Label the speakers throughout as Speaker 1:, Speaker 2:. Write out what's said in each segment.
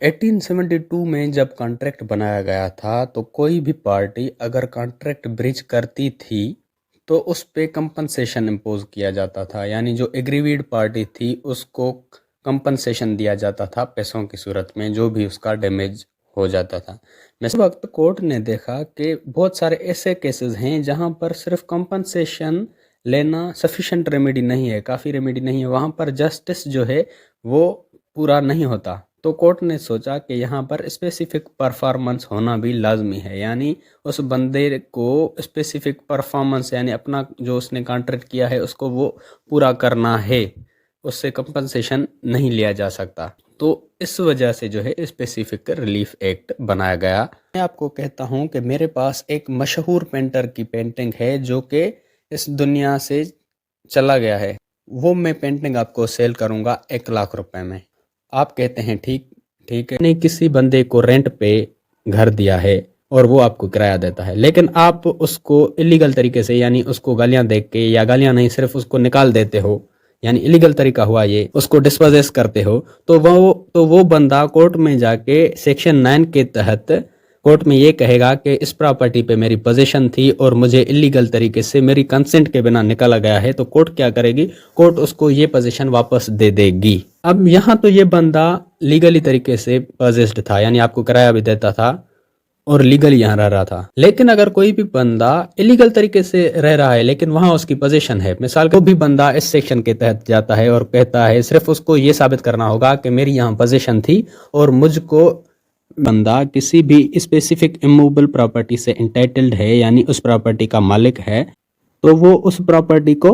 Speaker 1: 1872 में जब कॉन्ट्रैक्ट बनाया गया था तो कोई भी पार्टी अगर कॉन्ट्रैक्ट ब्रीच करती थी तो उस पे कंपनसेशन इम्पोज किया जाता था, यानी जो एग्रीवीड पार्टी थी उसको कंपनसेशन दिया जाता था पैसों की सूरत में, जो भी उसका डैमेज हो जाता था। इस वक्त कोर्ट ने देखा कि बहुत सारे ऐसे केसेस हैं जहां पर सिर्फ कंपनसेशन लेना सफिशेंट रेमेडी नहीं है, काफ़ी रेमेडी नहीं है, वहां पर जस्टिस जो है वो पूरा नहीं होता। तो कोर्ट ने सोचा कि यहाँ पर स्पेसिफिक परफॉर्मेंस होना भी लाजमी है, यानी उस बंदे को स्पेसिफिक परफॉर्मेंस यानी अपना जो उसने कॉन्ट्रैक्ट किया है उसको वो पूरा करना है, उससे कंपनसेशन नहीं लिया जा सकता। तो इस वजह से जो है स्पेसिफिक रिलीफ एक्ट बनाया गया। मैं आपको कहता हूँ कि मेरे पास एक मशहूर पेंटर की पेंटिंग है जो कि इस दुनिया से चला गया है, वो मैं पेंटिंग आपको सेल करूँगा 1 लाख रुपए में। आप कहते हैं ठीक ठीक है, नहीं किसी बंदे को रेंट पे घर दिया है और वो आपको किराया देता है, लेकिन आप उसको इलीगल तरीके से यानी उसको गालियां दे के, या गालियां नहीं सिर्फ उसको निकाल देते हो, यानी इलीगल तरीका हुआ ये, उसको डिस्पोजेस करते हो, तो वो बंदा कोर्ट में जाके सेक्शन 9 के तहत कोर्ट में ये कहेगा कि इस प्रॉपर्टी पे मेरी पोजीशन थी और मुझे इलीगल तरीके से मेरी कंसेंट के बिना निकाला गया है, तो कोर्ट क्या करेगी, कोर्ट उसको ये पोजीशन वापस दे देगी। अब यहाँ तो ये बंदा लीगली तरीके से पोजेस्ड था, यानी आपको किराया भी देता था और लीगल यहाँ रह रहा था। लेकिन अगर कोई भी बंदा इलीगल तरीके से रह रहा है लेकिन वहां उसकी पोजीशन है, मिसाल को भी बंदा इस सेक्शन के तहत जाता है और कहता है सिर्फ उसको ये साबित करना होगा कि मेरी यहाँ पोजीशन थी और मुझको, बंदा किसी भी स्पेसिफिक इमूवेबल प्रॉपर्टी से इंटाइटल्ड है यानी उस प्रॉपर्टी का मालिक है, तो वो उस प्रॉपर्टी को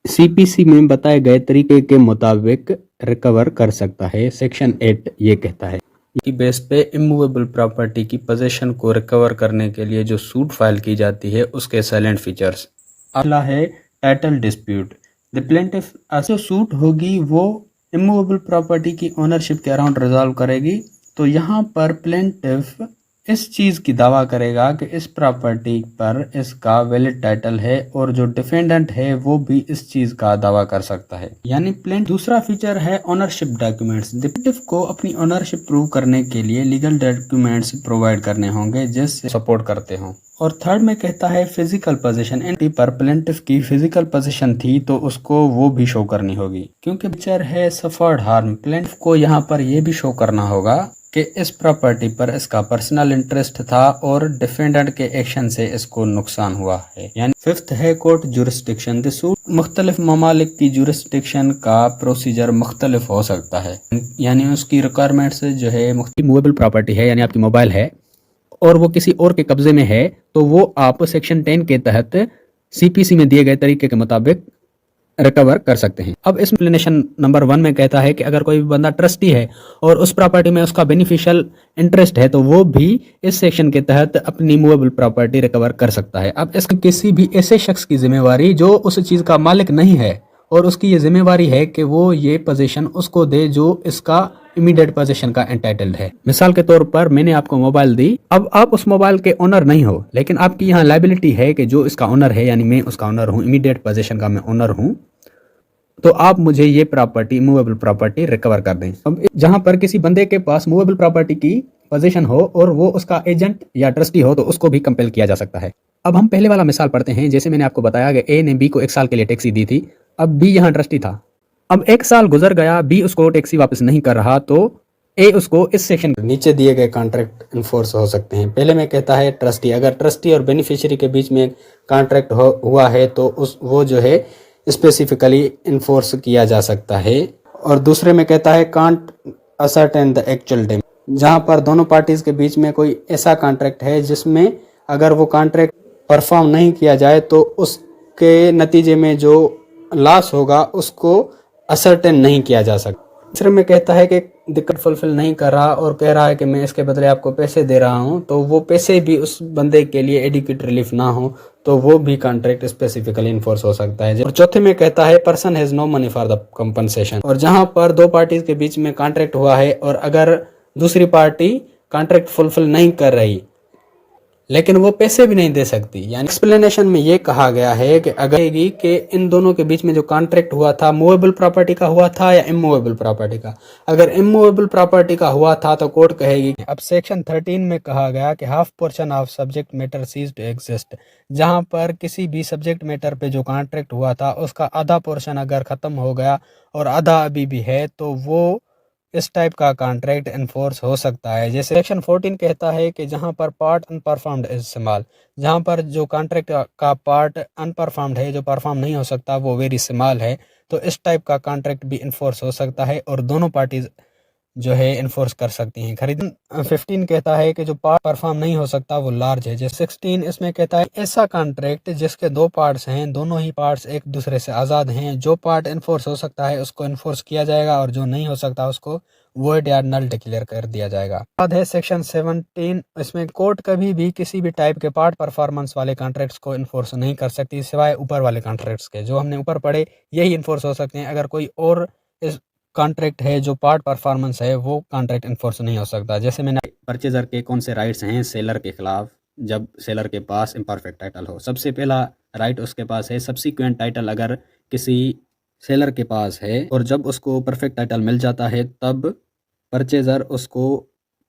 Speaker 1: सीपीसी में बताए गए तरीके के मुताबिक रिकवर कर सकता है। सेक्शन 8 ये कहता है कि बेस पे इमूवेबल प्रॉपर्टी की पोजीशन को रिकवर करने के लिए जो सूट फाइल की जाती है उसके साइलेंट फीचर्स। अगला है टाइटल डिस्प्यूट। द प्लेंटिफ जो सूट होगी वो इमूवेबल प्रॉपर्टी की ओनरशिप के अराउंड रिजॉल्व करेगी। तो यहाँ पर प्लेंटिफ इस चीज की दावा करेगा कि इस प्रॉपर्टी पर इसका वैलिड टाइटल है और जो डिफेंडेंट है वो भी इस चीज का दावा कर सकता है, यानी प्लेंट। दूसरा फीचर है ओनरशिप डॉक्यूमेंट्स। प्लेंटिफ को अपनी ओनरशिप प्रूव करने के लिए लीगल डॉक्यूमेंट्स प्रोवाइड करने होंगे जिससे सपोर्ट करते हों। और थर्ड में कहता है फिजिकल पोजीशन। एंटी पर प्लेंटिफ की फिजिकल पोजीशन थी तो उसको वो भी शो करनी होगी, क्योंकि पिक्चर है सफर्ड हार्म। प्लेंटिफ को यहाँ पर यह भी शो करना होगा कि इस प्रॉपर्टी पर इसका पर्सनल इंटरेस्ट था और डिफेंडेंट के एक्शन से इसको नुकसान हुआ है। यानी फिफ्थ है कोर्ट जुरिस्डिक्शन। द सूट मुख्तलिफ ममालिक की जुरिस्डिक्शन का प्रोसीजर मुख्तलिफ हो सकता है, यानी उसकी रिक्वायरमेंट्स जो है मूवेबल प्रॉपर्टी है, यानी आपकी मोबाइल है और वो किसी और के कब्जे में है, तो वो आप सेक्शन 10 के तहत सीपीसी में दिए गए तरीके के मुताबिक रिकवर कर सकते हैं। अब इस एक्सप्लेनेशन नंबर 1 में कहता है कि अगर कोई भी बंदा ट्रस्टी है और उस प्रॉपर्टी में उसका बेनिफिशियल इंटरेस्ट है तो वो भी इस सेक्शन के तहत अपनी मूवेबल प्रॉपर्टी रिकवर कर सकता है। अब इसका किसी भी ऐसे शख्स की जिम्मेवारी जो उस चीज का मालिक नहीं है और उसकी ये जिम्मेवारी है कि वो ये पोजीशन उसको दे जो इसका इमीडिएट पोजीशन का एंटाइटल्ड है। मिसाल के तौर पर मैंने आपको मोबाइल दी, अब आप उस मोबाइल के ओनर नहीं हो, लेकिन आपकी यहाँ लायबिलिटी है कि जो इसका ओनर है, यानी मैं उसका ओनर हूँ, इमीडिएट पोजीशन का मैं ओनर हूँ, तो आप मुझे ये प्रॉपर्टी मूवेबल प्रॉपर्टी रिकवर कर दें। अब जहां पर किसी बंदे के पास मूवेबल प्रॉपर्टी की पोजीशन हो और वो उसका एजेंट या ट्रस्टी हो तो उसको भी कंपेल किया जा सकता है। अब हम पहले वाला मिसाल पढ़ते हैं। जैसे मैंने आपको बताया कि ए ने बी को 1 साल के लिए टैक्सी दी थी, अब बी यहाँ ट्रस्टी था। अब 1 साल गुजर गया, बी उसको टैक्सी वापस नहीं कर रहा, तो ए उसको इस सेक्शन नीचे दिए गए कॉन्ट्रैक्ट इन्फोर्स हो सकते हैं। पहले में कहता है ट्रस्टी, अगर ट्रस्टी और बेनिफिशियरी के बीच में कॉन्ट्रैक्ट हुआ है तो वो जो है स्पेसिफिकली इन्फोर्स किया जा सकता है। और दूसरे में कहता है can't ascertain the actual damage, जहां पर दोनों पार्टीज के बीच में कोई ऐसा कॉन्ट्रैक्ट है जिसमें अगर वो कॉन्ट्रैक्ट परफॉर्म नहीं किया जाए तो उसके नतीजे में जो लॉस होगा उसको असर्टेन नहीं किया जा सकता। तीसरे में कहता है कि दिक्कत फुलफिल नहीं कर रहा और कह रहा है कि मैं इसके बदले आपको पैसे दे रहा हूं, तो वो पैसे भी उस बंदे के लिए एडिक्वेट रिलीफ ना हो तो वो भी कॉन्ट्रैक्ट स्पेसिफिकली इन्फोर्स हो सकता है। और चौथे में कहता है person has no money for the compensation, और जहां पर दो पार्टीज के बीच में कॉन्ट्रैक्ट हुआ है और अगर दूसरी पार्टी कॉन्ट्रैक्ट फुलफिल नहीं कर रही लेकिन वो पैसे भी नहीं दे सकती। यानी एक्सप्लेनेशन में ये कहा गया है कि अगर कि इन दोनों के बीच में जो कॉन्ट्रैक्ट हुआ था मूवेबल प्रॉपर्टी का हुआ था या इमूवेबल प्रॉपर्टी का। अगर इमूवेबल प्रॉपर्टी का हुआ था तो कोर्ट कहेगी। अब सेक्शन 13 में कहा गया कि half portion of subject matter ceases to exist, जहां पर किसी भी सब्जेक्ट मैटर पे जो कॉन्ट्रैक्ट हुआ था उसका आधा पोर्शन अगर खत्म हो गया और आधा अभी भी है तो वो इस टाइप का कॉन्ट्रैक्ट इन्फोर्स हो सकता है। जैसे सेक्शन 14 कहता है कि जहां पर पार्ट अनपरफॉर्म्ड इज स्मॉल, जहां पर जो कॉन्ट्रैक्ट का पार्ट अनपरफॉर्म्ड है, जो परफॉर्म नहीं हो सकता, वो वेरी स्मॉल है, तो इस टाइप का कॉन्ट्रैक्ट भी इन्फोर्स हो सकता है और दोनों पार्टीज जो है इन्फोर्स कर सकती हैं। खरीद 15 कहता है कि जो पार्ट परफॉर्म नहीं हो सकता वो लार्ज है। जैसे 16 इसमें कहता है ऐसा कॉन्ट्रैक्ट जिसके दो पार्ट्स हैं, दोनों ही पार्ट्स एक दूसरे से आज़ाद हैं, जो पार्ट इन्फोर्स हो सकता है उसको इन्फोर्स किया जाएगा और जो नहीं हो सकता उसको वॉइड या नल डिक्लेयर कर दिया जाएगा। बाद है सेक्शन 17, इसमें कोर्ट कभी भी किसी भी टाइप के पार्ट परफॉर्मेंस वाले कॉन्ट्रैक्ट्स को इन्फोर्स नहीं कर सकती सिवाय ऊपर वाले कॉन्ट्रैक्ट्स के। जो हमने ऊपर पढ़े यही इन्फोर्स हो सकते हैं। अगर कोई और इस कॉन्ट्रैक्ट है जो पार्ट परफॉर्मेंस है वो कॉन्ट्रैक्ट इन्फोर्स नहीं हो सकता। जैसे मैंने परचेजर के कौन से राइट्स हैं सेलर के खिलाफ जब सेलर के पास इम्परफेक्ट टाइटल हो। सबसे पहला राइट उसके पास है सब्सिक्वेंट टाइटल अगर किसी सेलर के पास है और जब उसको परफेक्ट टाइटल मिल जाता है तब परचेजर उसको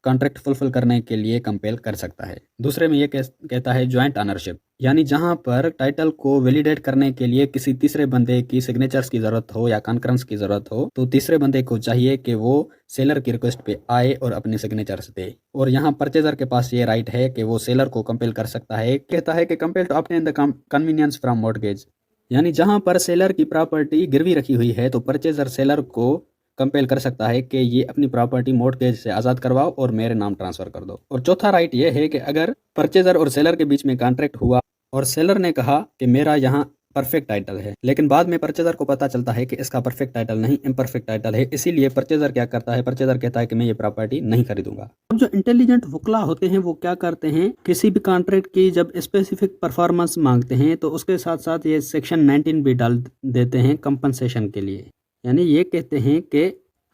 Speaker 1: कॉन्ट्रैक्ट फुलफिल करने के लिए कंपेल कर सकता है। दूसरे में ये कहता है ज्वाइंट ऑनरशिप, यानी जहां पर टाइटल को वैलिडेट करने के लिए किसी तीसरे बंदे की सिग्नेचर्स की जरूरत हो या कॉन्करेंस की जरूरत हो तो तीसरे बंदे को चाहिए कि वो सेलर की रिक्वेस्ट पे आए और अपने सिग्नेचर्स दे। और यहाँ परचेजर के पास ये राइट है कि वो सेलर को कंपेल कर सकता है। कहता है कि compel to obtain the convenience from mortgage, यानी जहां पर सेलर की प्रॉपर्टी गिरवी रखी हुई है तो परचेजर सेलर को कंपेल कर सकता है कि ये अपनी प्रॉपर्टी मॉर्गेज से आज़ाद करवाओ और मेरे नाम ट्रांसफ़र कर दो। और चौथा राइट ये है कि अगर परचेजर और सेलर के बीच में कॉन्ट्रैक्ट हुआ और सेलर ने कहा कि मेरा यहाँ परफेक्ट टाइटल है, लेकिन बाद में परचेजर को पता चलता है कि इसका परफेक्ट टाइटल नहीं इम्परफेक्ट टाइटल है, इसीलिए परचेजर क्या करता है, परचेजर कहता है कि मैं ये प्रॉपर्टी नहीं खरीदूंगा। अब जो इंटेलिजेंट वकला होते हैं वो क्या करते हैं, किसी भी कॉन्ट्रैक्ट की जब स्पेसिफिक परफॉर्मेंस मांगते हैं तो उसके साथ साथ ये सेक्शन 19 भी डाल देते हैं कंपनसेशन के लिए। यानी ये कहते हैं कि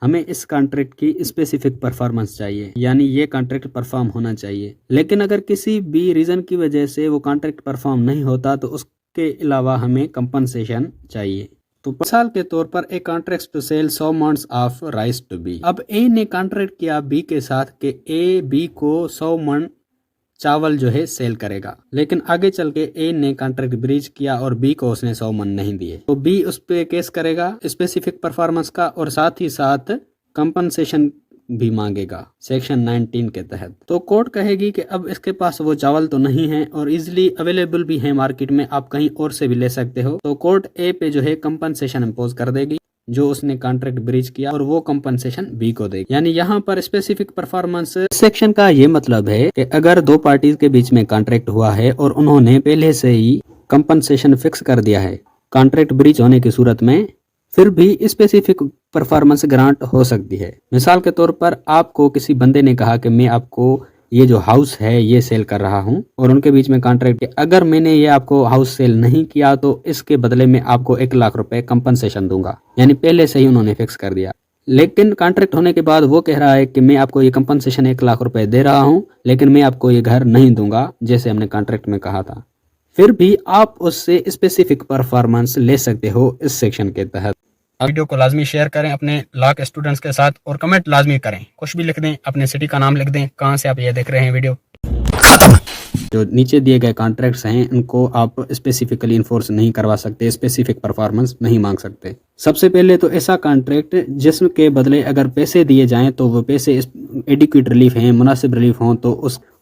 Speaker 1: हमें इस कॉन्ट्रैक्ट की स्पेसिफिक परफॉर्मेंस चाहिए, यानी ये कॉन्ट्रैक्ट परफॉर्म होना चाहिए। लेकिन अगर किसी भी रीजन की वजह से वो कॉन्ट्रैक्ट परफॉर्म नहीं होता तो उसके अलावा हमें कंपनसेशन चाहिए। तो मिसाल के तौर पर एक contract to sell 100 months of rice to be. अब ए ने कॉन्ट्रैक्ट किया बी के साथ कि ए बी को 100 मन चावल जो है सेल करेगा, लेकिन आगे चल के ए ने कॉन्ट्रैक्ट ब्रीच किया और बी को उसने 100 मन नहीं दिए तो बी उस पे केस करेगा स्पेसिफिक परफॉर्मेंस का और साथ ही साथ कंपनसेशन भी मांगेगा सेक्शन 19 के तहत। तो कोर्ट कहेगी कि अब इसके पास वो चावल तो नहीं है और इजिली अवेलेबल भी है मार्केट में, आप कहीं और से भी ले सकते हो, तो कोर्ट ए पे जो है कंपनसेशन इम्पोज कर देगी जो उसने कॉन्ट्रैक्ट ब्रीच किया और वो कंपनसेशन बी को देगी। यानी यहाँ पर स्पेसिफिक परफॉर्मेंस सेक्शन का ये मतलब है कि अगर दो पार्टीज के बीच में कॉन्ट्रैक्ट हुआ है और उन्होंने पहले से ही कंपनसेशन फिक्स कर दिया है कॉन्ट्रैक्ट ब्रीच होने की सूरत में, फिर भी स्पेसिफिक परफॉर्मेंस ग्रांट हो सकती है। मिसाल के तौर पर आपको किसी बंदे ने कहा कि मैं आपको ये जो हाउस है ये सेल कर रहा हूँ और उनके बीच में कॉन्ट्रैक्ट, अगर मैंने ये आपको हाउस सेल नहीं किया तो इसके बदले में आपको 1 लाख रुपए कंपनसेशन दूंगा, यानी पहले से ही उन्होंने फिक्स कर दिया। लेकिन कॉन्ट्रैक्ट होने के बाद वो कह रहा है कि मैं आपको ये कंपनसेशन 1 लाख रुपए दे रहा हूँ लेकिन मैं आपको ये घर नहीं दूंगा जैसे हमने कॉन्ट्रैक्ट में कहा था, फिर भी आप उससे स्पेसिफिक परफॉर्मेंस ले सकते हो इस सेक्शन के तहत। वीडियो को लाजमी शेयर करें अपने लॉ के स्टूडेंट्स के साथ और कमेंट लाजमी करें, कुछ भी लिख दें, अपने सिटी का नाम लिख दें, कहां से आप ये देख रहे हैं वीडियो। जो नीचे दिए गए कॉन्ट्रैक्ट्स हैं इनको आप स्पेसिफिकली इन्फोर्स नहीं करवा सकते, स्पेसिफिक परफॉर्मेंस नहीं मांग सकते। सबसे पहले तो ऐसा कॉन्ट्रैक्ट जिसम के बदले अगर पैसे दिए जाएं तो वो पैसे एडिक्वेट रिलीफ हैं, मुनासिब रिलीफ हों, तो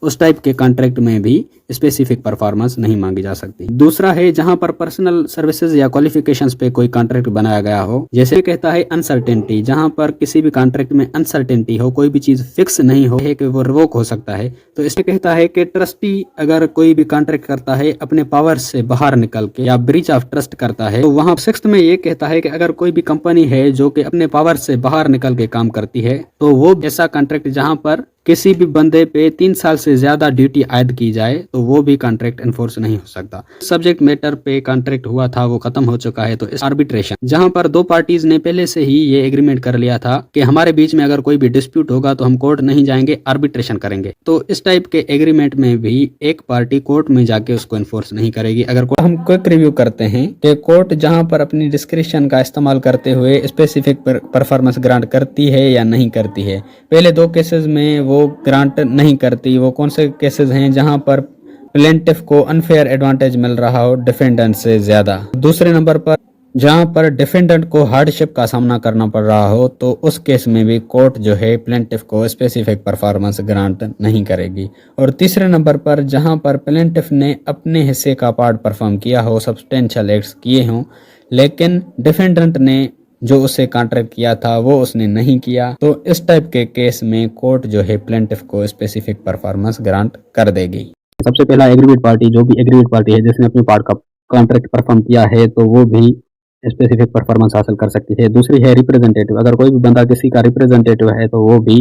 Speaker 1: उस टाइप के कॉन्ट्रैक्ट में भी स्पेसिफिक परफॉर्मेंस नहीं मांगी जा सकती। दूसरा है जहां पर पर्सनल सर्विसेज या क्वालिफिकेशंस पे कोई कॉन्ट्रैक्ट बनाया गया हो, जैसे कहता है अनसर्टेनिटी, जहां पर किसी भी कॉन्ट्रैक्ट में अनसर्टेनिटी हो, कोई भी चीज फिक्स नहीं हो है कि वो रिवोक हो सकता है, तो इसमें कहता है कि ट्रस्टी अगर कोई भी कॉन्ट्रैक्ट करता है अपने पावर से बाहर निकल के या ब्रीच ऑफ ट्रस्ट करता है तो वहां 6th में ये कहता है कि अगर कोई भी कंपनी है जो कि अपने पावर से बाहर निकल के काम करती है तो वो ऐसा कॉन्ट्रैक्ट जहां पर किसी भी बंदे पे 3 साल से ज्यादा ड्यूटी आयद की जाए तो वो भी कॉन्ट्रैक्ट इन्फोर्स नहीं हो सकता। सब्जेक्ट मैटर पे कॉन्ट्रैक्ट हुआ था वो खत्म हो चुका है, तो इस आर्बिट्रेशन जहां पर दो पार्टीज ने पहले से ही ये एग्रीमेंट कर लिया था कि हमारे बीच में अगर कोई भी डिस्प्यूट होगा तो हम कोर्ट नहीं जाएंगे, आर्बिट्रेशन करेंगे। तो इस टाइप के एग्रीमेंट में भी एक पार्टी कोर्ट में जाके उसको इन्फोर्स नहीं करेगी। अगर हम क्विक रिव्यू करते हैं कि कोर्ट जहां पर अपनी डिस्क्रिप्शन का इस्तेमाल करते हुए स्पेसिफिक परफॉर्मेंस ग्रांट करती है या नहीं करती है। पहले दो केसेस में वो ग्रांट नहीं करती। वो कौन से केसेस हैं जहां पर प्लेंटिफ को अनफेयर एडवांटेज मिल रहा हो डिफेंडेंट से ज्यादा। दूसरे नंबर पर जहां पर डिफेंडेंट को हार्डशिप का सामना करना पड़ रहा हो तो उस केस में भी कोर्ट जो है प्लेंटिफ को स्पेसिफिक परफॉर्मेंस ग्रांट नहीं करेगी। और तीसरे नंबर पर जहां पर प्लेंटिफ ने अपने हिस्से का पार्ट परफॉर्म किया हो, सब्सटेंशियल एक्ट्स किए हों, लेकिन डिफेंडेंट ने जो उससे कॉन्ट्रैक्ट किया था वो उसने नहीं किया, तो इस टाइप के केस में कोर्ट जो है प्लेंटिफ को स्पेसिफिक परफॉर्मेंस ग्रांट कर देगी। सबसे पहला एग्रीवेड पार्टी, जो भी एग्रीवेड पार्टी है जिसने अपनी पार्ट का कॉन्ट्रैक्ट परफॉर्म किया है तो वो भी स्पेसिफिक परफॉर्मेंस हासिल कर सकती है। दूसरी है रिप्रेजेंटेटिव, अगर कोई भी बंदा किसी का रिप्रेजेंटेटिव है तो वो भी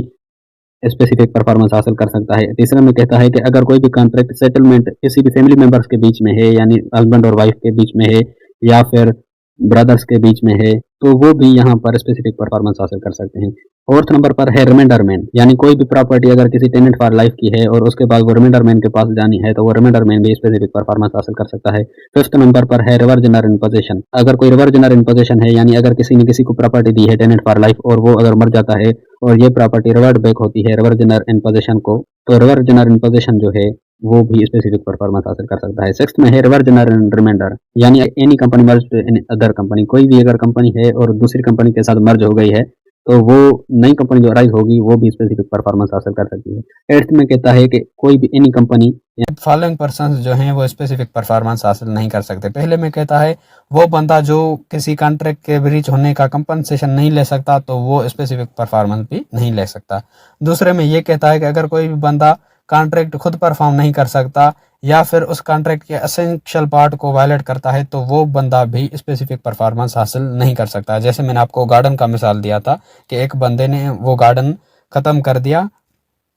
Speaker 1: स्पेसिफिक परफॉर्मेंस हासिल कर सकता है। तीसरे में कहता है कि अगर कोई भी कॉन्ट्रैक्ट सेटलमेंट किसी भी फैमिली मेंबर्स के बीच में है, यानी हस्बैंड और वाइफ के बीच में है या फिर ब्रदर्स के बीच में है, तो वो भी यहाँ पर स्पेसिफिक परफॉर्मेंस हासिल कर सकते हैं। फोर्थ नंबर पर है रिमाइंडरमैन, यानी कोई भी प्रॉपर्टी अगर किसी टेनेंट फॉर लाइफ की है और उसके बाद वो रिमाइंडरमैन के पास जानी है तो वो रिमाइंडरमैन भी स्पेसिफिक परफॉर्मेंस हासिल कर सकता है। फिफ्थ नंबर पर है रिवर्जनर इन पोजेशन, अगर कोई रिवर्जनर इन पोजेशन है, यानी अगर किसी ने किसी को प्रॉपर्टी दी है टेनेंट फॉर लाइफ और वो अगर मर जाता है और ये प्रॉपर्टी रिवर्ट बैक होती है रिवर्जनर इन पोजेशन को, तो रिवर्जनर इन पोजेशन जो है वो भी स्पेसिफिक परफॉर्मेंस हासिल कर सकता है। सिक्स्थ में है रिवर्जनर इन रिमाइंडर, यानी any company merge to any other company, कोई भी अगर कंपनी है और दूसरी कंपनी के साथ मर्ज हो गई है तो वो नई कंपनी जो अराइज होगी वो भी स्पेसिफिक परफॉर्मेंस हासिल कर सकती है। एट्थ में कहता है कि कोई भी एनी कंपनी फॉलोइंग पर्संस जो हैं वो स्पेसिफिक परफॉर्मेंस हासिल नहीं कर सकते। पहले में कहता है वो बंदा जो किसी कॉन्ट्रैक्ट के ब्रीच होने का कंपनसेशन नहीं ले सकता तो वो स्पेसिफिक परफॉर्मेंस भी नहीं ले सकता। दूसरे में ये कहता है कि अगर कोई भी बंदा कॉन्ट्रैक्ट खुद परफॉर्म नहीं कर सकता या फिर उस कॉन्ट्रैक्ट के एसेंशियल पार्ट को वायलेट करता है तो वो बंदा भी स्पेसिफिक परफॉर्मेंस हासिल नहीं कर सकता। जैसे मैंने आपको गार्डन का मिसाल दिया था कि एक बंदे ने वो गार्डन ख़त्म कर दिया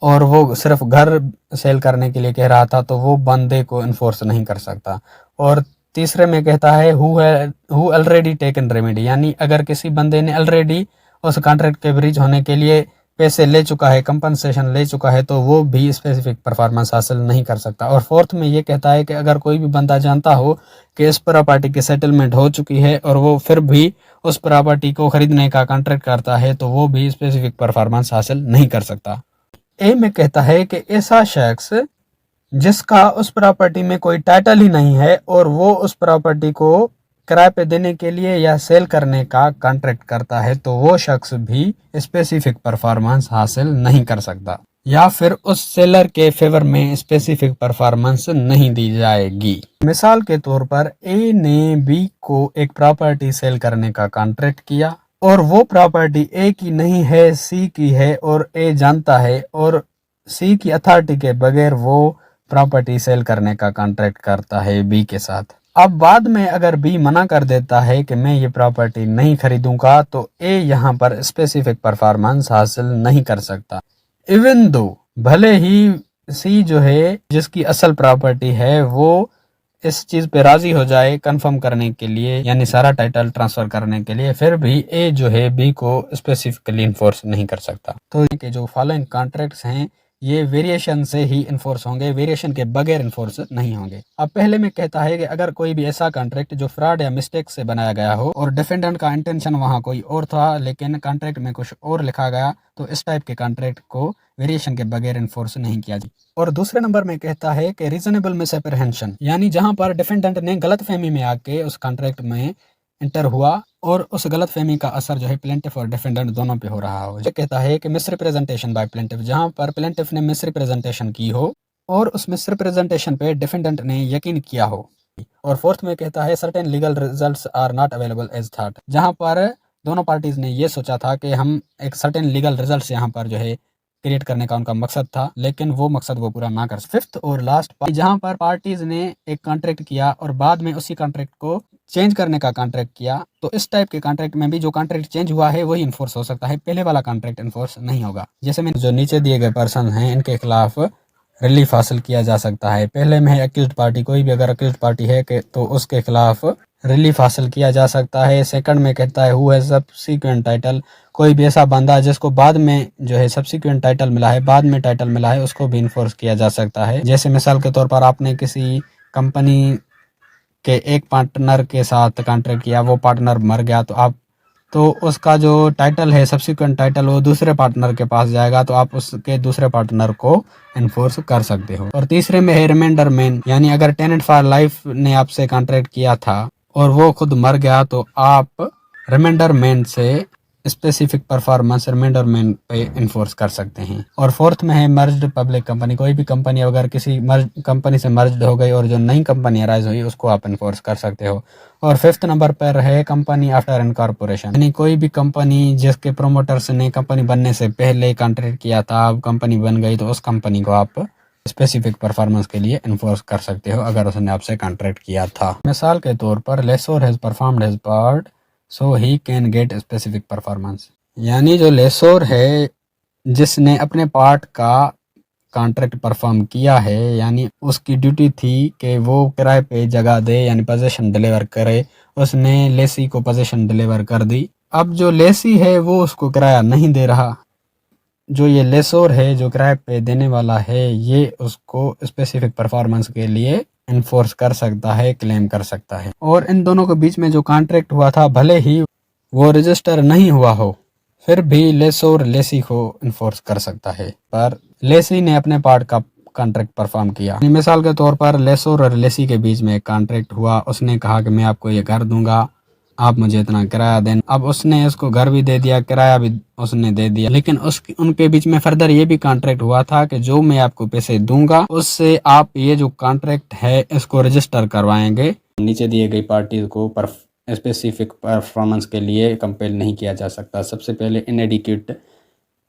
Speaker 1: और वो सिर्फ घर सेल करने के लिए कह रहा था तो वो बंदे को इन्फोर्स नहीं कर सकता। और तीसरे में कहता है हु ऑलरेडी टेकन रेमेडी, यानी अगर किसी बंदे ने ऑलरेडी उस कॉन्ट्रैक्ट के ब्रीच होने के लिए पैसे ले चुका है, कंपनसेशन ले चुका है, तो वो भी स्पेसिफिक परफॉर्मेंस हासिल नहीं कर सकता। और फोर्थ में ये कहता है कि अगर कोई भी बंदा जानता हो कि इस प्रॉपर्टी की सेटलमेंट हो चुकी है और वो फिर भी उस प्रॉपर्टी को खरीदने का कॉन्ट्रैक्ट करता है तो वो भी स्पेसिफिक परफॉर्मेंस हासिल नहीं कर सकता। ए में कहता है कि ऐसा शख्स जिसका उस प्रॉपर्टी में कोई टाइटल ही नहीं है और वो उस प्रॉपर्टी को किराए पे देने के लिए या सेल करने का कॉन्ट्रैक्ट करता है तो वो शख्स भी स्पेसिफिक परफॉर्मेंस हासिल नहीं कर सकता या फिर उस सेलर के फेवर में स्पेसिफिक परफॉर्मेंस नहीं दी जाएगी। मिसाल के तौर पर ए ने बी को एक प्रॉपर्टी सेल करने का कॉन्ट्रैक्ट किया और वो प्रॉपर्टी ए की नहीं है, सी की है और ए जानता है और सी की अथॉरिटी के बगैर वो प्रॉपर्टी सेल करने का कॉन्ट्रैक्ट करता है बी के साथ। अब बाद में अगर बी मना कर देता है कि मैं ये प्रॉपर्टी नहीं खरीदूंगा तो ए यहाँ पर स्पेसिफिक परफॉर्मेंस हासिल नहीं कर सकता। इवन दो भले ही सी जो है जिसकी असल प्रॉपर्टी है वो इस चीज पे राजी हो जाए कंफर्म करने के लिए, यानी सारा टाइटल ट्रांसफर करने के लिए, फिर भी ए जो है बी को स्पेसिफिकली इन्फोर्स नहीं कर सकता। तो ये जो फॉलोइंग कॉन्ट्रैक्ट्स हैं ये वेरिएशन से ही इन्फोर्स होंगे, वेरिएशन के बगैर इन्फोर्स नहीं होंगे। अब पहले में कहता है कि अगर कोई भी ऐसा कॉन्ट्रैक्ट जो फ्रॉड या मिस्टेक से बनाया गया हो और डिफेंडेंट का इंटेंशन वहां कोई और था लेकिन कॉन्ट्रैक्ट में कुछ और लिखा गया तो इस टाइप के कॉन्ट्रैक्ट को वेरिएशन के बगैर इन्फोर्स नहीं किया जाए। और दूसरे नंबर में कहता है कि रीजनेबल मिसअप्रहेंशन, यानी जहां पर डिफेंडेंट ने गलत फहमी में आके उस कॉन्ट्रैक्ट में इंटर हुआ और उस गलत फहमी का असर जो है प्लेंटिफ और डिफेंडेंट दोनों पे हो रहा हो। ये कहता है कि मिसरिप्रेजेंटेशन बाय प्लेंटिफ, जहां पर प्लेंटिफ ने मिसरिप्रेजेंटेशन की हो और उस मिसरिप्रेजेंटेशन पे डिफेंडेंट ने यकीन किया हो। और फोर्थ में कहता है certain legal results are not available as thought, जहां पर दोनों पार्टीज ने ये सोचा था कि हम एक सर्टेन लीगल रिजल्ट्स यहाँ पर जो है क्रिएट करने का उनका मकसद था लेकिन वो मकसद वो पूरा ना कर। फिफ्थ और लास्ट जहां पर पार्टीज ने एक कॉन्ट्रैक्ट किया और बाद में उसी कॉन्ट्रैक्ट को चेंज करने का कॉन्ट्रैक्ट किया, तो इस टाइप के कॉन्ट्रैक्ट में भी जो कॉन्ट्रैक्ट चेंज हुआ है वही इन्फोर्स हो सकता है, पहले वाला कॉन्ट्रैक्ट इन्फोर्स नहीं होगा। जैसे में जो नीचे दिए गए पर्सन हैं इनके खिलाफ रिलीफ हासिल किया जा सकता है। पहले में है अक्यूज्ड पार्टी, कोई भी अगर अक्यूज्ड पार्टी है तो उसके खिलाफ रिलीफ हासिल किया जा सकता है। सेकंड में कहता है हु हैज सब्सिक्वेंट टाइटल, कोई भी ऐसा बंदा जिसको बाद में जो है सब्सिक्वेंट टाइटल मिला है, बाद में टाइटल मिला है, उसको भी इन्फोर्स किया जा सकता है। जैसे मिसाल के तौर पर आपने किसी कंपनी के एक पार्टनर के साथ कॉन्ट्रैक्ट किया, वो पार्टनर मर गया, तो उसका जो टाइटल है सब्सिक्वेंट टाइटल वो दूसरे पार्टनर के पास जाएगा, तो आप उसके दूसरे पार्टनर को एनफोर्स कर सकते हो। और तीसरे में है रिमाइंडर मैन, यानी अगर टेनेंट फॉर लाइफ ने आपसे कॉन्ट्रैक्ट किया था और वो खुद मर गया, तो आप रिमाइंडर मैन से स्पेसिफिक परफॉर्मेंस रिमाइंडर मैन पे इन्फोर्स कर सकते हैं। और फोर्थ में है मर्ज्ड पब्लिक कंपनी, कोई भी कंपनी अगर किसी कंपनी से मर्ज्ड हो गई और जो नई कंपनी अराइज हुई उसको आप इन्फोर्स कर सकते हो। और फिफ्थ नंबर पर है कंपनी आफ्टर इनकॉर्पोरेशन, यानी कोई भी कंपनी जिसके प्रोमोटर्स ने कंपनी बनने से पहले कॉन्ट्रैक्ट किया था, अब कंपनी बन गई, तो उस कंपनी को आप स्पेसिफिक परफॉर्मेंस के लिए इन्फोर्स कर सकते हो अगर उसने आपसे कॉन्ट्रैक्ट किया था। मिसाल के तौर पर lessor has performed his part so he can get specific performance, यानी जो लेसोर है जिसने अपने पार्ट का कॉन्ट्रैक्ट परफॉर्म किया है, यानी उसकी ड्यूटी थी कि वो किराए पे जगह दे, यानी पोजीशन डिलीवर करे, उसने लेसी को पोजीशन डिलीवर कर दी। अब जो लेसी है वो उसको किराया नहीं दे रहा, जो ये लेसोर है जो किराए पे देने वाला है ये उसको स्पेसिफिक परफॉर्मेंस के लिए इन्फोर्स कर सकता है, क्लेम कर सकता है। और इन दोनों के बीच में जो कॉन्ट्रैक्ट हुआ था भले ही वो रजिस्टर नहीं हुआ हो, फिर भी लेसोर लेसी को इन्फोर्स कर सकता है, पर लेसी ने अपने पार्ट का कॉन्ट्रैक्ट परफॉर्म किया। मिसाल के तौर पर लेसोर और लेसी के बीच में एक कॉन्ट्रैक्ट हुआ, उसने कहा कि मैं आपको ये घर दूंगा, आप मुझे इतना किराया दें। अब उसने उसको घर भी दे दिया, किराया भी उसने दे दिया, लेकिन उनके बीच में फर्दर ये भी कॉन्ट्रैक्ट हुआ था कि जो मैं आपको पैसे दूंगा उससे आप ये जो कॉन्ट्रैक्ट है इसको रजिस्टर करवाएंगे। नीचे दिए गई पार्टीज को स्पेसिफिक परफॉर्मेंस के लिए कंपेल नहीं किया जा सकता। सबसे पहले इनएडिक्वेट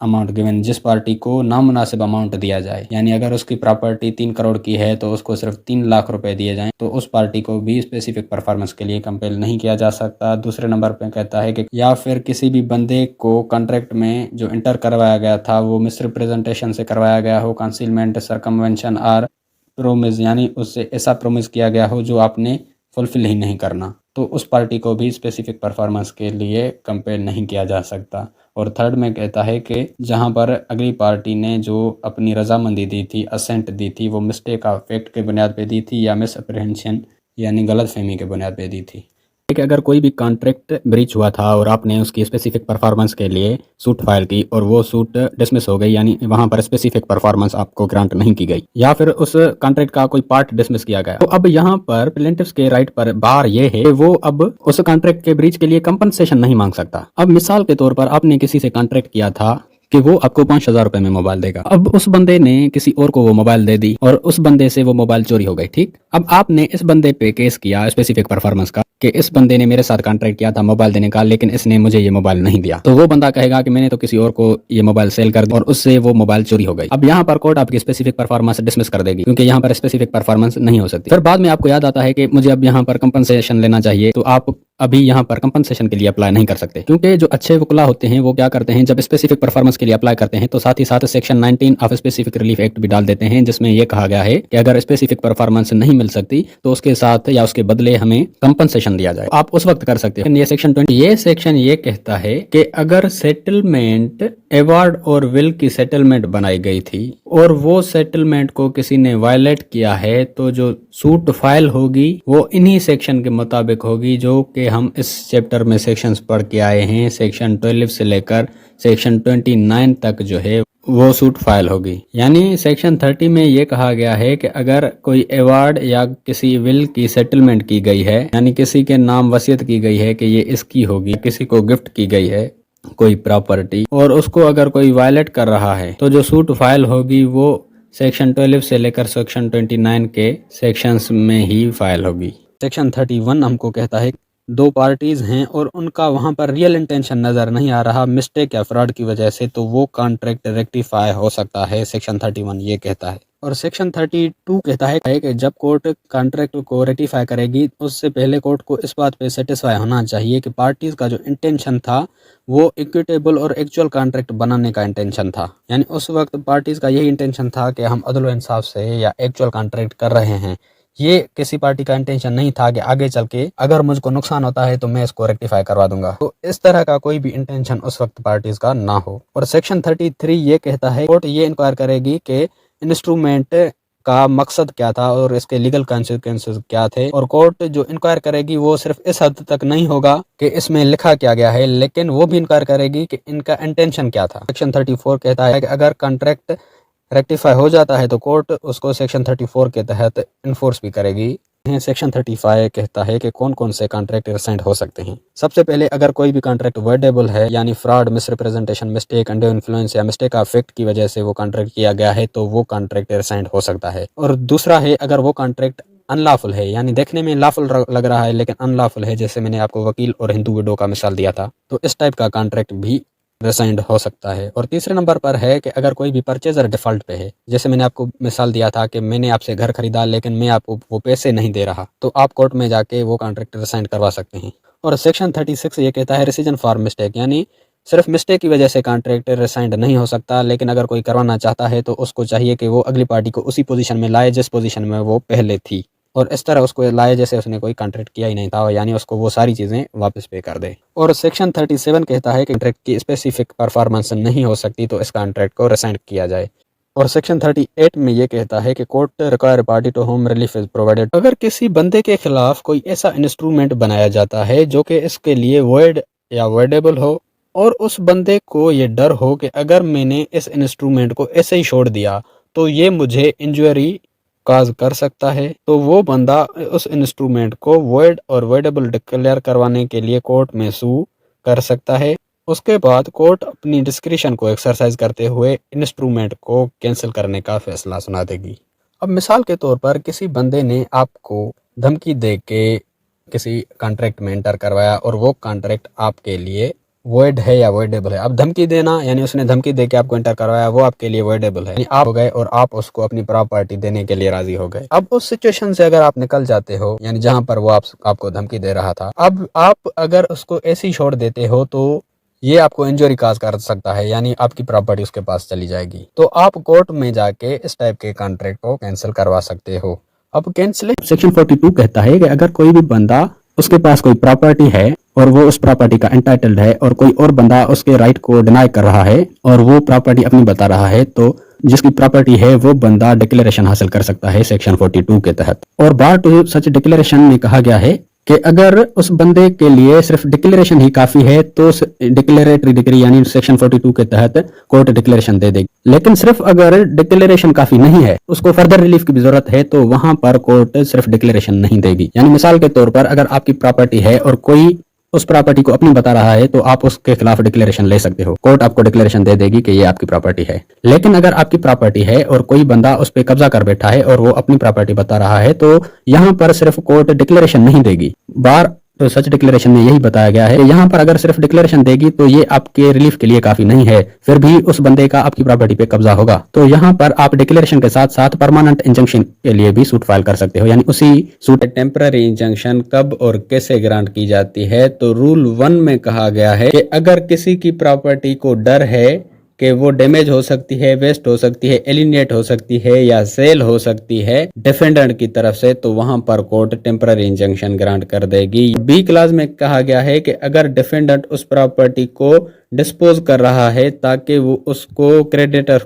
Speaker 1: अमाउंट गिवन, जिस पार्टी को नामुनासिब अमाउंट दिया जाए, यानी अगर उसकी प्रॉपर्टी 3 करोड़ की है तो उसको सिर्फ 3 लाख रुपए दिए जाएं, तो उस पार्टी को भी स्पेसिफिक परफॉर्मेंस के लिए कंपेल नहीं किया जा सकता। दूसरे नंबर पे कहता है कि या फिर किसी भी बंदे को कॉन्ट्रैक्ट में जो इंटर करवाया गया था वो मिसरिप्रेजेंटेशन से करवाया गया हो, कंसीलमेंट, सरकमवेंशन और प्रोमिस, यानी उससे ऐसा प्रोमिस किया गया हो जो आपने फुलफिल ही नहीं करना, तो उस पार्टी को भी स्पेसिफिक परफॉर्मेंस के लिए कंपेल नहीं किया जा सकता। और थर्ड में कहता है कि जहां पर अगली पार्टी ने जो अपनी रजामंदी दी थी, असेंट दी थी, वो मिस्टेक ऑफ फैक्ट के बुनियाद पे दी थी या मिस अप्रहेंशन यानी गलत फहमी के बुनियाद पे दी थी। कि अगर कोई भी कॉन्ट्रैक्ट ब्रीच हुआ था और आपने उसकी स्पेसिफिक परफॉर्मेंस के लिए सूट फाइल की और वो सूट डिसमिस हो गई, यानी वहां पर स्पेसिफिक परफॉर्मेंस आपको ग्रांट नहीं की गई, या फिर उस कॉन्ट्रैक्ट का कोई पार्ट डिसमिस किया गया, तो अब यहाँ पर प्लेंटिफ्स के राइट पर बार ये है कि वो अब उस कॉन्ट्रैक्ट के ब्रीच के लिए कंपनसेशन नहीं मांग सकता। अब मिसाल के तौर पर आपने किसी से कॉन्ट्रैक्ट किया था कि वो आपको 5,000 रुपए में मोबाइल देगा, अब उस बंदे ने किसी और को वो मोबाइल दे दी और उस बंदे से वो मोबाइल चोरी हो गई, ठीक। अब आपने इस बंदे पे केस किया स्पेसिफिक परफॉर्मेंस का कि इस बंदे ने मेरे साथ कॉन्ट्रैक्ट किया था मोबाइल देने का, लेकिन इसने मुझे ये मोबाइल नहीं दिया, तो वो बंदा कहेगा कि मैंने तो किसी और को ये मोबाइल सेल कर दिया और उससे वो मोबाइल चोरी हो गई। अब यहाँ पर कोर्ट आपकी स्पेसिफिक परफॉर्मेंस डिसमिस कर देगी क्योंकि यहाँ पर स्पेसिफिक परफॉर्मेंस नहीं हो सकती। फिर बाद में आपको याद आता है कि मुझे अब यहाँ पर कंपनसेशन लेना चाहिए, तो आप अभी यहाँ पर कंपनसेशन के लिए अप्लाई नहीं कर सकते, क्योंकि जो अच्छे वकील होते हैं वो क्या करते हैं, जब स्पेसिफिक परफॉर्मेंस के लिए अप्लाई करते हैं तो साथ ही साथ section 19 of specific relief act भी डाल देते हैं, जिसमें यह कहा गया है कि अगर स्पेसिफिक परफॉर्मेंस नहीं मिल सकती तो उसके साथ या उसके बदले हमें कंपनसेशन दिया जाए, आप उस वक्त कर सकते हैं। ये सेक्शन 20 ये सेक्शन ये कहता है कि अगर सेटलमेंट अवार्ड और विल की सेटलमेंट बनाई गई थी और वो सेटलमेंट को किसी ने वायलेट किया है, तो जो सूट फाइल होगी वो इन्हीं सेक्शन के मुताबिक होगी जो कि हम इस चैप्टर में सेक्शंस पढ़ के आए हैं। सेक्शन 12 से लेकर सेक्शन 29 तक जो है वो सूट फाइल होगी। यानी सेक्शन 30 में ये कहा गया है कि अगर कोई अवार्ड या किसी विल की सेटलमेंट की गई है, यानी किसी के नाम वसीयत की गई है कि ये इसकी होगी, किसी को गिफ्ट की गई है कोई प्रॉपर्टी, और उसको अगर कोई वायलेट कर रहा है, तो जो सूट फाइल होगी वो सेक्शन 12 से लेकर सेक्शन 29 के सेक्शंस में ही फाइल होगी। सेक्शन 31 हमको कहता है दो पार्टीज हैं और उनका वहां पर रियल इंटेंशन नजर नहीं आ रहा मिस्टेक या फ्रॉड की वजह से, तो वो कॉन्ट्रैक्ट रेक्टिफाई हो सकता है, सेक्शन 31 ये कहता है। और सेक्शन 32 कहता है कि जब कोर्ट कॉन्ट्रैक्ट को रेक्टिफाई करेगी उससे पहले कोर्ट को इस बात पे सेटिस्फाई होना चाहिए कि पार्टीज का जो इंटेंशन था वो इक्विटेबल और एक्चुअल कॉन्ट्रैक्ट बनाने का इंटेंशन था। यानी उस वक्त पार्टीज का यही इंटेंशन था कि हम अदल इंसाफ से या एक्चुअल कॉन्ट्रैक्ट कर रहे हैं। ये किसी पार्टी का इंटेंशन नहीं था कि आगे चल के अगर मुझको नुकसान होता है तो मैं इसको रेक्टिफाई करवा दूंगा। तो इस तरह का कोई भी इंटेंशन उस वक्त पार्टीज का ना हो। और सेक्शन 33 ये कहता है कोर्ट ये इंक्वायर करेगी कि इंस्ट्रूमेंट का मकसद क्या था और इसके लीगल कॉन्सिक्वेंसेस क्या थे। और कोर्ट जो इंक्वायर करेगी वो सिर्फ इस हद तक नहीं होगा कि इसमें लिखा क्या गया है, लेकिन वो भी इंक्वायर करेगी कि इनका इंटेंशन क्या था। सेक्शन 34 कहता है कि अगर कॉन्ट्रैक्ट रेक्टिफाई हो जाता है तो कोर्ट उसको सेक्शन 34 के तहत इन्फोर्स भी करेगी। सेक्शन 35 कहता है कि कौन कौन से कॉन्ट्रैक्ट रिसेंट हो सकते हैं। सबसे पहले अगर कोई भी कॉन्ट्रैक्ट वर्डेबल है यानी fraud, misrepresentation, mistake, under influence या मिस्टेक ऑफ फैक्ट की वजह से वो कॉन्ट्रैक्ट किया गया है तो वो कॉन्ट्रैक्ट रिसेंट हो सकता है। और दूसरा है अगर वो कॉन्ट्रैक्ट अनलॉफुल है, यानी देखने में लॉफुल लग रहा है लेकिन अनलॉफुल है, जैसे मैंने आपको वकील और हिंदू विडो का मिसाल दिया था, तो इस टाइप का कॉन्ट्रैक्ट भी रिसाइंड हो सकता है। और तीसरे नंबर पर है कि अगर कोई भी परचेजर डिफॉल्ट पे है, जैसे मैंने आपको मिसाल दिया था कि मैंने आपसे घर खरीदा लेकिन मैं आपको वो पैसे नहीं दे रहा, तो आप कोर्ट में जाके वो कॉन्ट्रैक्ट रिसाइंड करवा सकते हैं। और सेक्शन 36 ये कहता है रिसीजन फॉर मिस्टेक, यानी सिर्फ मिस्टेक की वजह से कॉन्ट्रैक्ट रिसाइंड नहीं हो सकता, लेकिन अगर कोई करवाना चाहता है तो उसको चाहिए कि वो अगली पार्टी को उसी पोजीशन में लाए जिस पोजीशन में वो पहले थी, और इस तरह उसको लाए जैसे उसने कोई कॉन्ट्रैक्ट किया ही नहीं था, यानी उसको वो सारी चीज़ें वापस पे कर दे। और सेक्शन 37 कहता है कि कॉन्ट्रैक्ट की स्पेसिफिक परफॉर्मेंस नहीं हो सकती तो इस कॉन्ट्रैक्ट को रिसाइंड किया जाए। और सेक्शन 38 में ये कहता है कि court require party to whom relief is provided. अगर किसी बंदे के खिलाफ कोई ऐसा इंस्ट्रूमेंट बनाया जाता है जो कि इसके लिए वॉइड या वॉइडेबल हो और उस बंदे को ये डर हो कि अगर मैंने इस इंस्ट्रूमेंट को ऐसे ही छोड़ दिया तो ये मुझे इंजरी काज कर सकता है, तो वो बंदा उस इंस्ट्रूमेंट को वॉइड और वॉइडेबल डिक्लेयर करवाने के लिए कोर्ट में सू कर सकता है। उसके बाद कोर्ट अपनी डिस्क्रिशन को एक्सरसाइज करते हुए इंस्ट्रूमेंट को कैंसिल करने का फैसला सुना देगी। अब मिसाल के तौर पर किसी बंदे ने आपको धमकी दे के किसी कॉन्ट्रैक्ट में एंटर करवाया और वो कॉन्ट्रैक्ट आपके लिए वॉइड है या वॉइडेबल है। अब धमकी देना यानी उसने धमकी दे के आपको एंटर करवाया, वो आपके लिए वॉइडेबल है, यानी आप हो गए और आप उसको अपनी प्रॉपर्टी देने के लिए राजी हो गए। अब उस सिचुएशन से अगर आप निकल जाते हो, यानी जहां पर वो आपको धमकी दे रहा था, अब आप अगर उसको ऐसे ही छोड़ देते हो तो ये आपको इंजरी काज कर सकता है, यानी आपकी प्रॉपर्टी उसके पास चली जाएगी। तो आप कोर्ट में जाके इस टाइप के कॉन्ट्रैक्ट को कैंसिल करवा सकते हो। अब कैंसिल सेक्शन 42 कहता है कि अगर कोई भी बंदा उसके पास कोई प्रॉपर्टी है और वो उस प्रॉपर्टी का एंटाइटल्ड है और कोई और बंदा उसके राइट को डिनाई कर रहा है और वो प्रॉपर्टी अपनी बता रहा है, तो जिसकी प्रॉपर्टी है वो बंदा डिक्लेरेशन हासिल कर सकता है सेक्शन 42 के तहत। और बार टू सच डिक्लेरेशन में कहा गया है कि अगर उस बंदे के लिए सिर्फ डिक्लेरेशन ही काफी है तो डिक्लेरेटरी डिग्री यानी सेक्शन 42 के तहत कोर्ट डिक्लेरेशन दे देगी। लेकिन सिर्फ अगर डिक्लेरेशन काफी नहीं है, उसको फर्दर रिलीफ की भी जरूरत है, तो वहां पर कोर्ट सिर्फ डिक्लेरेशन नहीं देगी। यानी मिसाल के तौर पर अगर आपकी प्रॉपर्टी है और कोई उस प्रॉपर्टी को अपनी बता रहा है तो आप उसके खिलाफ डिक्लेरेशन ले सकते हो, कोर्ट आपको डिक्लेरेशन दे देगी कि ये आपकी प्रॉपर्टी है। लेकिन अगर आपकी प्रॉपर्टी है और कोई बंदा उस पर कब्जा कर बैठा है और वो अपनी प्रॉपर्टी बता रहा है तो यहाँ पर सिर्फ कोर्ट डिक्लेरेशन नहीं देगी। बार तो सच डिक्लेरेशन में यही बताया गया है, यहाँ पर अगर सिर्फ डिक्लेरेशन देगी तो ये आपके रिलीफ के लिए काफी नहीं है, फिर भी उस बंदे का आपकी प्रॉपर्टी पे कब्जा होगा। तो यहाँ पर आप डिक्लेरेशन के साथ साथ परमानेंट इंजंक्शन के लिए भी सूट फाइल कर सकते हो, यानी उसी सूट। टेम्पररी इंजंक्शन कब और कैसे ग्रांट की जाती है, तो रूल 1 में कहा गया है कि अगर किसी की प्रॉपर्टी को डर है कि वो डैमेज हो सकती है, वेस्ट हो सकती है, एलिनेट हो सकती है या सेल हो सकती है डिफेंडेंट की तरफ से, तो वहां पर कोर्ट टेम्पररी इंजंक्शन ग्रांट कर देगी। बी क्लास में कहा गया है कि अगर डिफेंडेंट उस प्रॉपर्टी को डिस्पोज कर रहा है ताकि वो उसको क्रेडिटर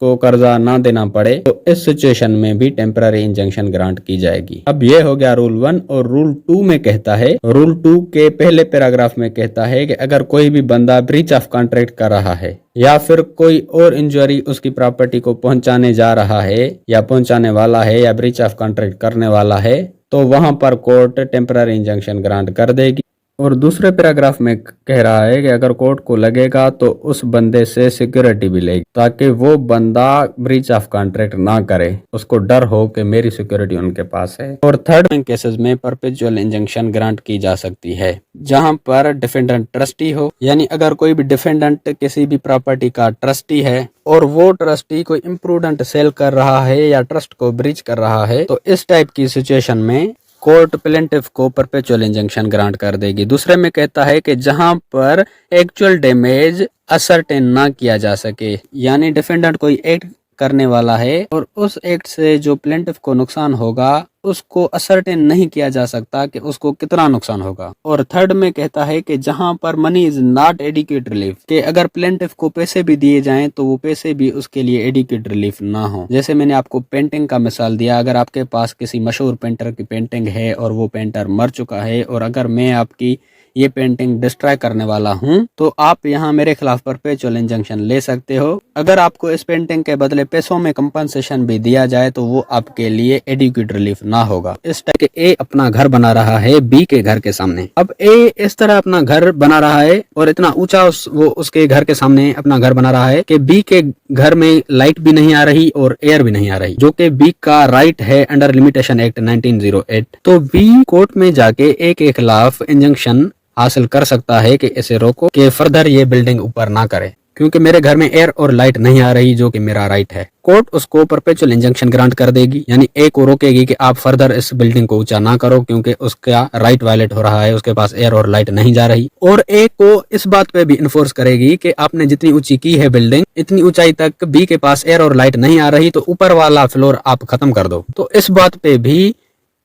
Speaker 1: को कर्जा ना देना पड़े, तो इस सिचुएशन में भी टेम्पररी इंजंक्शन ग्रांट की जाएगी। अब ये हो गया रूल 1। और रूल 2 में कहता है, रूल 2 के पहले पैराग्राफ में कहता है कि अगर कोई भी बंदा ब्रीच ऑफ कॉन्ट्रैक्ट कर रहा है या फिर कोई और इंजरी उसकी प्रॉपर्टी को पहुंचाने जा रहा है या पहुंचाने वाला है या ब्रीच ऑफ कॉन्ट्रैक्ट करने वाला है, तो वहां पर कोर्ट टेम्पररी इंजंक्शन ग्रांट कर देगी। और दूसरे पैराग्राफ में कह रहा है कि अगर कोर्ट को लगेगा तो उस बंदे से सिक्योरिटी भी लेगी ताकि वो बंदा ब्रीच ऑफ कॉन्ट्रैक्ट ना करे, उसको डर हो कि मेरी सिक्योरिटी उनके पास है। और थर्ड केसेस में परपेचुअल इंजंक्शन ग्रांट की जा सकती है जहां पर डिफेंडेंट ट्रस्टी हो, यानी अगर कोई भी डिफेंडेंट किसी भी प्रॉपर्टी का ट्रस्टी है और वो ट्रस्टी कोई इम्प्रूडेंट सेल कर रहा है या ट्रस्ट को ब्रीच कर रहा है, तो इस टाइप की सिचुएशन में कोर्ट प्लेंटिफ को परपेचुअल इंजंक्शन ग्रांट कर देगी। दूसरे में कहता है कि जहां पर एक्चुअल डैमेज असरटेन ना किया जा सके, यानी डिफेंडेंट कोई एक्ट करने वाला है और उस एक्ट से जो प्लेंटिफ को नुकसान होगा उसको असरटेन नहीं किया जा सकता कि उसको कितना नुकसान होगा। और थर्ड में कहता है कि जहां पर money is not adequate relief, कि अगर प्लेंटिफ को पैसे भी दिए जाएं तो वो पैसे भी उसके लिए एडिक्वेट रिलीफ ना हो। जैसे मैंने आपको पेंटिंग का मिसाल दिया, अगर आपके पास किसी मशहूर पेंटर की पेंटिंग है और वो पेंटर मर चुका है और अगर मैं आपकी ये पेंटिंग डिस्ट्रॉय करने वाला हूं तो आप यहाँ मेरे खिलाफ परपेचुअल इंजंक्शन ले सकते हो। अगर आपको इस पेंटिंग के बदले पैसों में कंपनसेशन भी दिया जाए तो वो आपके लिए एडिक्वेट रिलीफ ना होगा। इस टाइप के ए अपना घर बना रहा है बी के घर के सामने। अब ए इस तरह अपना घर बना रहा है और इतना ऊंचा वो उसके घर के सामने अपना घर बना रहा है कि बी के घर में लाइट भी नहीं आ रही और एयर भी नहीं आ रही, जो कि बी का राइट है अंडर लिमिटेशन एक्ट 1908। तो बी कोर्ट में जाके ए के खिलाफ इंजंक्शन हासिल कर सकता है कि इसे रोको कि फर्दर ये बिल्डिंग ऊपर ना करे, क्योंकि मेरे घर में एयर और लाइट नहीं आ रही जो कि मेरा राइट है। कोर्ट उसको परपेचुअल इंजंक्शन ग्रांट कर देगी, यानी ए को रोकेगी कि आप फर्दर इस बिल्डिंग को ऊंचा ना करो क्योंकि उसका राइट वायलेट हो रहा है, उसके पास एयर और लाइट नहीं जा रही। और ए को इस बात पे भी इन्फोर्स करेगी कि आपने जितनी ऊंची की है बिल्डिंग, इतनी ऊंचाई तक बी के पास एयर और लाइट नहीं आ रही तो ऊपर वाला फ्लोर आप खत्म कर दो। तो इस बात पे भी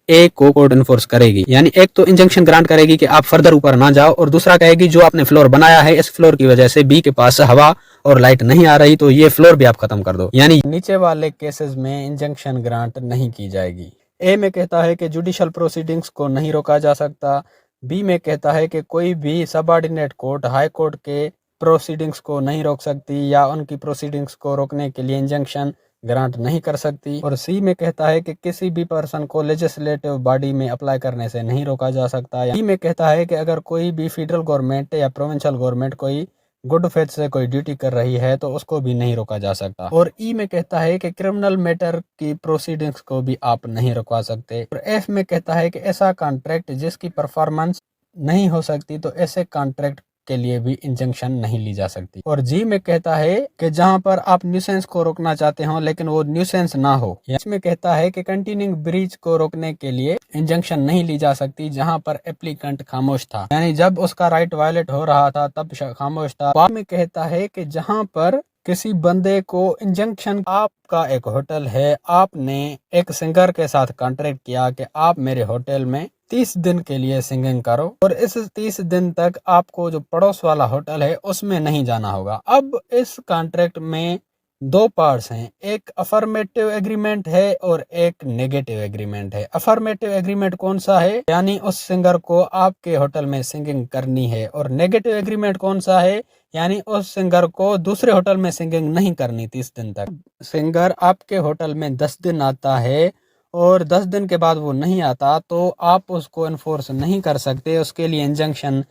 Speaker 1: एक को कोर्ट इन्फोर्स करेगी, यानी एक तो इंजंक्शन ग्रांट करेगी कि आप फर्दर ऊपर ना जाओ और दूसरा कहेगी जो आपने फ्लोर बनाया है इस फ्लोर की वजह से बी के पास हवा और लाइट नहीं आ रही तो ये फ्लोर भी आप खत्म कर दो। यानी नीचे वाले केसेस में इंजंक्शन ग्रांट नहीं की जाएगी। ए में कहता है कि जुडिशियल प्रोसीडिंग्स को नहीं रोका जा सकता। बी में कहता है कि कोई भी सबऑर्डिनेट कोर्ट हाई कोर्ट के प्रोसीडिंग्स को नहीं रोक सकती या उनकी प्रोसीडिंग्स को रोकने के लिए इंजंक्शन ग्रांट नहीं कर सकती। और सी में कहता है कि किसी भी पर्सन को लेजिस्लेटिव बॉडी में अप्लाई करने से नहीं रोका जा सकता। डी में कहता है कि अगर कोई भी फेडरल गवर्नमेंट या प्रोविंशियल गवर्नमेंट कोई गुड फेथ से कोई ड्यूटी कर रही है तो उसको भी नहीं रोका जा सकता। और ई में कहता है कि क्रिमिनल मैटर की प्रोसीडिंग्स को भी आप नहीं रुकवा सकते। और एफ में कहता है कि ऐसा कॉन्ट्रैक्ट जिसकी परफॉर्मेंस नहीं हो सकती तो ऐसे कॉन्ट्रैक्ट के लिए भी इंजंक्शन नहीं ली जा सकती। और जी में कहता है कि जहां पर आप न्यूसेंस को रोकना चाहते हो लेकिन वो न्यूसेंस ना हो। इसमें कहता है कि कंटिन्यूइंग ब्रीच को रोकने के लिए इंजंक्शन नहीं ली जा सकती जहां पर एप्लीकेंट खामोश था, यानी जब उसका राइट वायलेट हो रहा था तब खामोश था। बाद में कहता है कि जहां पर किसी बंदे को इंजंक्शन, आपका एक होटल है, आपने एक सिंगर के साथ कॉन्ट्रैक्ट किया कि आप मेरे होटल में 30 दिन के लिए सिंगिंग करो और इस 30 दिन तक आपको जो पड़ोस वाला होटल है उसमें नहीं जाना होगा। अब इस कॉन्ट्रैक्ट में दो पार्ट्स हैं, एक अफर्मेटिव एग्रीमेंट है और एक नेगेटिव एग्रीमेंट है। अफर्मेटिव एग्रीमेंट कौन सा है, यानी उस सिंगर को आपके होटल में सिंगिंग करनी है। और नेगेटिव एग्रीमेंट कौन सा है, यानी उस सिंगर को दूसरे होटल में सिंगिंग नहीं करनी 30 दिन तक। सिंगर आपके होटल में 10 दिन आता है और 10 दिन के बाद वो नहीं आता तो आप उसको इन्फोर्स नहीं कर सकते, उसके लिए इंजंक्शन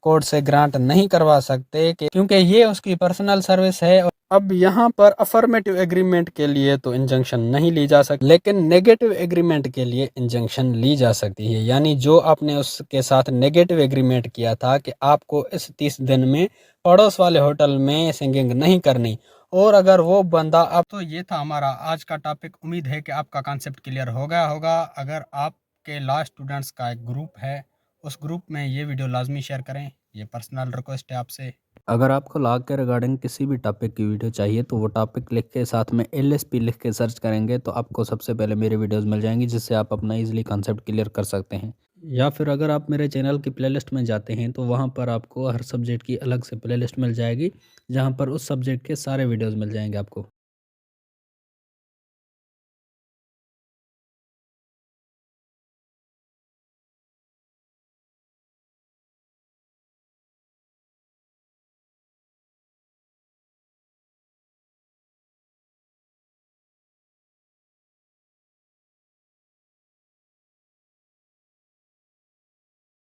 Speaker 1: कोर्ट से ग्रांट नहीं करवा सकते क्योंकि ये उसकी पर्सनल सर्विस है। अब यहाँ पर अफर्मेटिव एग्रीमेंट के लिए तो इंजंक्शन नहीं ली जा सकती, लेकिन नेगेटिव एग्रीमेंट के लिए इंजंक्शन ली जा सकती है। यानी जो आपने उसके साथ नेगेटिव एग्रीमेंट किया था कि आपको इस 30 दिन में पड़ोस वाले होटल में सिंगिंग नहीं करनी, और अगर वो बंदा आप, तो ये था हमारा आज का टॉपिक। उम्मीद है कि आपका कॉन्सेप्ट क्लियर हो गया होगा। अगर आपके लॉ स्टूडेंट्स का एक ग्रुप है उस ग्रुप में ये वीडियो लाजमी शेयर करें, ये पर्सनल रिक्वेस्ट है आपसे। अगर आपको लॉ के रिगार्डिंग किसी भी टॉपिक की वीडियो चाहिए तो वो टॉपिक लिख के साथ में LSP लिख के सर्च करेंगे तो आपको सबसे पहले मेरी वीडियोस मिल जाएंगी जिससे आप अपना इजीली कॉन्सेप्ट क्लियर कर सकते हैं। या फिर अगर आप मेरे चैनल की प्लेलिस्ट में जाते हैं तो वहाँ पर आपको हर सब्जेक्ट की अलग से प्लेलिस्ट मिल जाएगी जहाँ पर उस सब्जेक्ट के सारे वीडियोज़ मिल जाएंगे आपको।